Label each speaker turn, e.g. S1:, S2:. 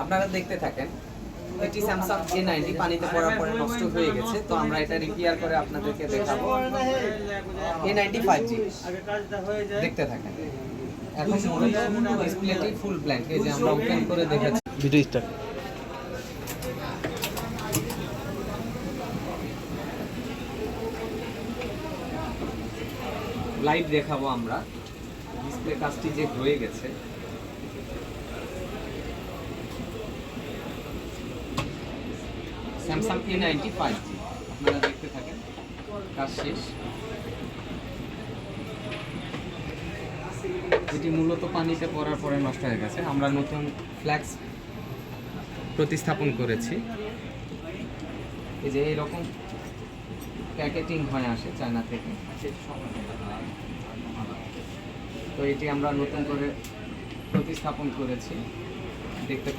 S1: আপনারা দেখতে থাকেন। এটি স্যামসাং A90 পানিতে পড়ার পরে নষ্ট হয়ে গেছে, তো আমরা এটা রিপেয়ার করে আপনাদেরকে দেখাবো। A90 5G দেখতে থাকেন। এখন মূলত ডিসপ্লেটি ফুল ব্ল্যাঙ্ক, এই যে আমরা ওপেন করে দেখাচ্ছি।
S2: Video start.
S1: লাইভ দেখাবো আমরা ডিসপ্লে কাজটি যে হয়ে গেছে। স্যামসাং A90 5G আপনারা দেখতে থাকেন, কাজ শেষ। এটি মূলত পানিতে পড়ার পরে নষ্ট হয়ে গেছে, আমরা নতুন ফ্ল্যাক্স প্রতিস্থাপন করেছি। এই যে এইরকম প্যাকেটিং হয়ে আসে চায়না থেকে, তো এটি আমরা নতুন করে প্রতিস্থাপন করেছি। দেখতে